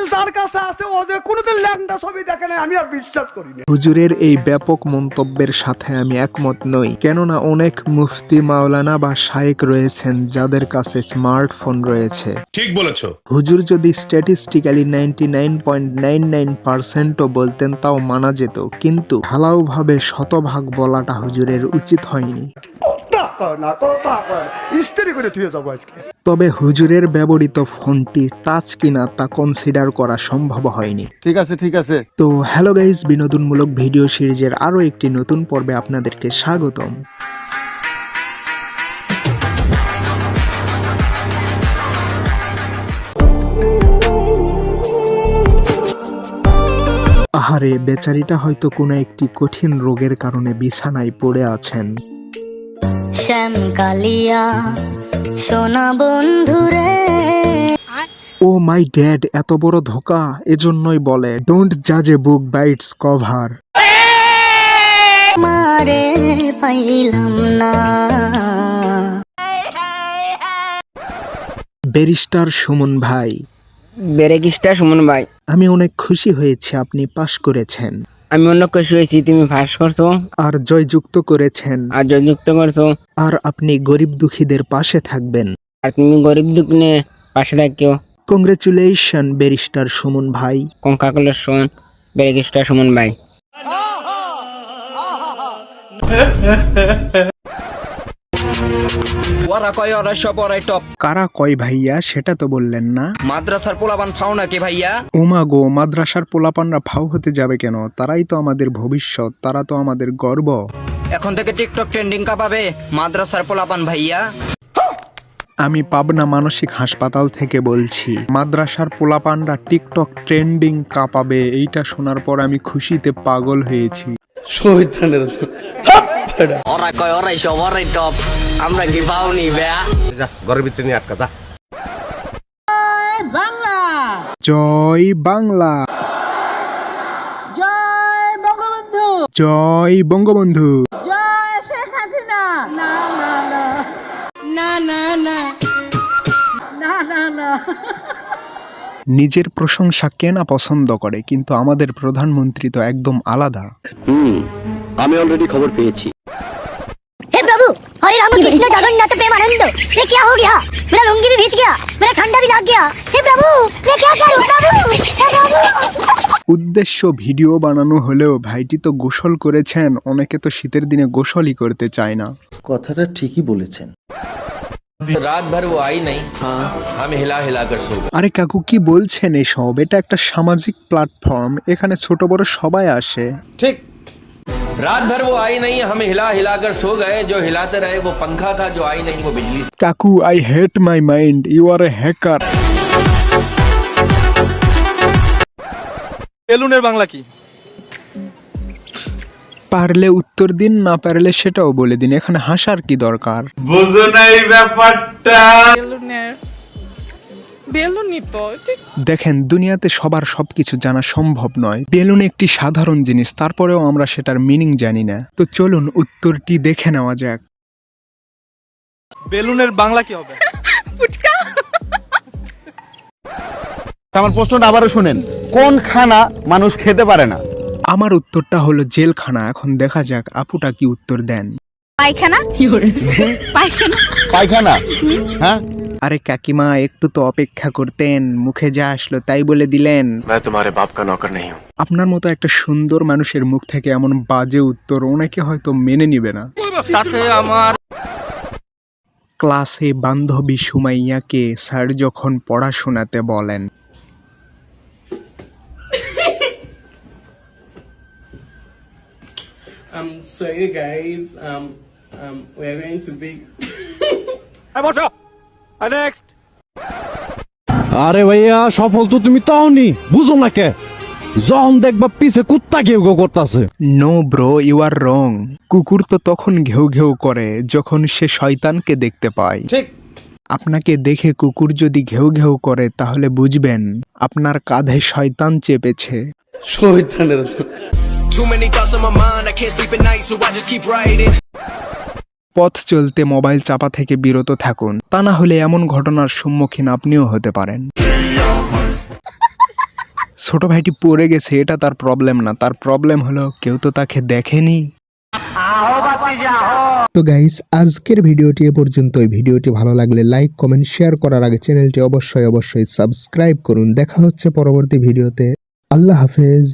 Mobile যার কাছে আছে ও যে কোনোদিন ল্যাংটা ছবি দেখে না, আমি আর বিশ্বাস করি না। হুজুরের এই ব্যাপক মন্তব্যের সাথে আমি একমত নই, কেননা অনেক মুফতি, মাওলানা বা শায়েখ রয়েছেন যাদের কাছে স্মার্টফোন রয়েছে। ঠিক বলেছো। হুজুর যদি স্ট্যাটিস্টিক্যালি 99.99% বলতেন তাও মানা যেত, কিন্তু ঢালাওভাবে শতভাগ বলাটা হুজুরের উচিত হয়নি। কথা কয় না, কথা কয় না, ইস্ত্রি করে ধুয়ে যাবো আজকে। তবে হুজুরের ব্যবহৃত ফোনটি টাচ কিনা তা কনসিডার করা সম্ভব হয়নি। ঠিক আছে ঠিক আছে। তো হ্যালো গাইস, বিনোদনমূলক ভিডিও সিরিজের আরও একটি নতুন পর্বে আপনাদেরকে স্বাগতম। আহারে, বেচারিটা হয়তো কোনো একটি কঠিন রোগের কারণে বিছানায় পড়ে আছেন। শ্যাম কালিয়া সোনা বন্ধুরে। ও মাই ড্যাড, এত বড় ধোকা! এজন্যই বলে ডোন্ট জাজ এ বুক বাই ইটস কভার। মারে পাইলাম না। ব্যারিস্টার সুমন ভাই, ব্যারিস্টার সুমন ভাই, আমি অনেক খুশি হয়েছি আপনি পাশ করেছেন আমি অন্য খুশি হয়েছি তুমি পাস করছো আর জয়যুক্ত করেছেন, আর জয়যুক্ত করছো, আর আপনি গরিব দুঃখীদের পাশে থাকবেন। আর তুমি গরিব দুঃখে পাশে থাকিও। কংগ্রেচুলেশন ব্যারিস্টার সুমন ভাই। কংগ্রাচুলেশন ব্যারিস্টার সুমন ভাই। ওরা কয় ওরা সব ওরাই টপ। কারা কয় ভাইয়া সেটা তো বললেন না। মাদ্রাসার পোলাপান ফাও নাকি ভাইয়া? ওমা গো, মাদ্রাসার পোলাপানরা ফাও হতে যাবে কেন? তারাই তো আমাদের ভবিষ্যৎ, তারা তো আমাদের গর্ব। এখন থেকে টিকটক ট্রেন্ডিং কাঁপাবে মাদ্রাসার পোলাপান ভাইয়া। আমি পাবনা মানসিক হাসপাতাল থেকে বলছি, মাদ্রাসার পোলাপানরা টিকটক ট্রেন্ডিং কাঁপাবে, এইটা শোনার পর আমি খুশিতে পাগল হয়েছি। ওরা কয় ওরাই সব ওরাই টপ, আমরা কি পাওনি বেয়া? যা ঘরের ভিতরে নিয়ে আটকা যা। জয় বাংলা, জয় বঙ্গবন্ধু, জয় বঙ্গবন্ধু। জয় শেখ হাসিনা। না না না না না না না না না। নিজের প্রশংসা কেনা পছন্দ করে, কিন্তু আমাদের প্রধানমন্ত্রী তো একদম আলাদা। আমি অলরেডি খবর পেয়েছি। हे प्रभु, हरे राम कृष्ण जगन्नाथ प्रेमानंद, ये क्या हो गया? मेरा लुंगी भी भीग गया, मेरा ठंडा भी लग गया। हे प्रभु, ये क्या करूं प्रभु? हे प्रभु। উদ্দেশ্য ভিডিও বানানো হলেও ভাইটি তো গোসল করেছেন। অনেকে তো শীতের দিনে গোসলই করতে চায় না। কথাটা ঠিকই বলেছেন। रात भर वो आई नहीं, हम हिला हिला कर सो गए। আরে কাকু, কি বলছেন এসব? এটা একটা সামাজিক প্ল্যাটফর্ম, এখানে ছোট বড় সবাই আসে। ठीक, रात भर वो आई नहीं, हम हिला हिला कर सो गए। जो हिलाते रहे वो पंखा था, जो आई नहीं वो बिजली। কাকু, I hate my mind, you are a hacker. বেলুনের বাংলা কি? পারলে উত্তর দিন, না পারলে সেটাও বলে দিন, এখানে হাসার কি দরকার? বুঝো না এই ব্যাপারটা। বেলুনই তো ঠিক। দেখেন, দুনিয়াতে সবার সবকিছু জানা সম্ভব নয়। বেলুন একটি সাধারণ জিনিস, তারপরেও আমরা সেটার মিনিং জানি না। তো চলুন উত্তরটি দেখে নেওয়া যাক। বেলুনের বাংলা কি হবে? ফুটকা। আমার প্রশ্নটা আবারও শুনেন, কোন খানা মানুষ খেতে পারে না? আমার উত্তরটা হলো জেলখানা। এখন দেখা যাক আপুটা কি উত্তর দেন। পায়খানা। পায়খানা। পায়খানা? হ্যাঁ, আরে কাকিমা, একটু তো অপেক্ষা করতেন, মুখে যা আসলো তাই বলে দিলেন। আপনার মতো একটা সুন্দর মানুষের মুখ থেকে এমন বাজে উত্তর অনেকে হয়তো মেনে নিবে না। ক্লাসে বান্ধবী সুমাইয়াকে স্যার যখন পড়াশোনাতে বলেন, Sorry guys, we're going to be. আরে ভাইয়া, সফল তো তুমি তাওনি, বুঝো না কে? যখন দেখবা পিছে কুত্তা ঘেউ ঘেউ করতেছে। নো ব্রো, ইউ আর রং। কুকুর তো তখন ঘেউ ঘেউ করে যখন সে শয়তানকে দেখতে পায়। ठीक, আপনাকে দেখে কুকুর যদি ঘেউ ঘেউ করে তাহলে বুঝবেন আপনার কাঁধে শয়তান চেপেছে। পথ চলতে মোবাইল চাপা থেকে বিরত থাকুন, তা না হলে এমন ঘটনার সম্মুখীন আপনিও হতে পারেন। ছোট ভাইটি পড়ে গেছে, এটা তার প্রবলেম না, তার প্রবলেম হলো কেউ তো তাকে দেখেনি। তো গাইস, আজকের ভিডিওটি এ পর্যন্তই। ভিডিওটি ভালো লাগলে লাইক, কমেন্ট, শেয়ার করার আগে চ্যানেলটি অবশ্যই সাবস্ক্রাইব করুন। দেখা হচ্ছে পরবর্তী ভিডিওতে। আল্লাহ হাফেজ।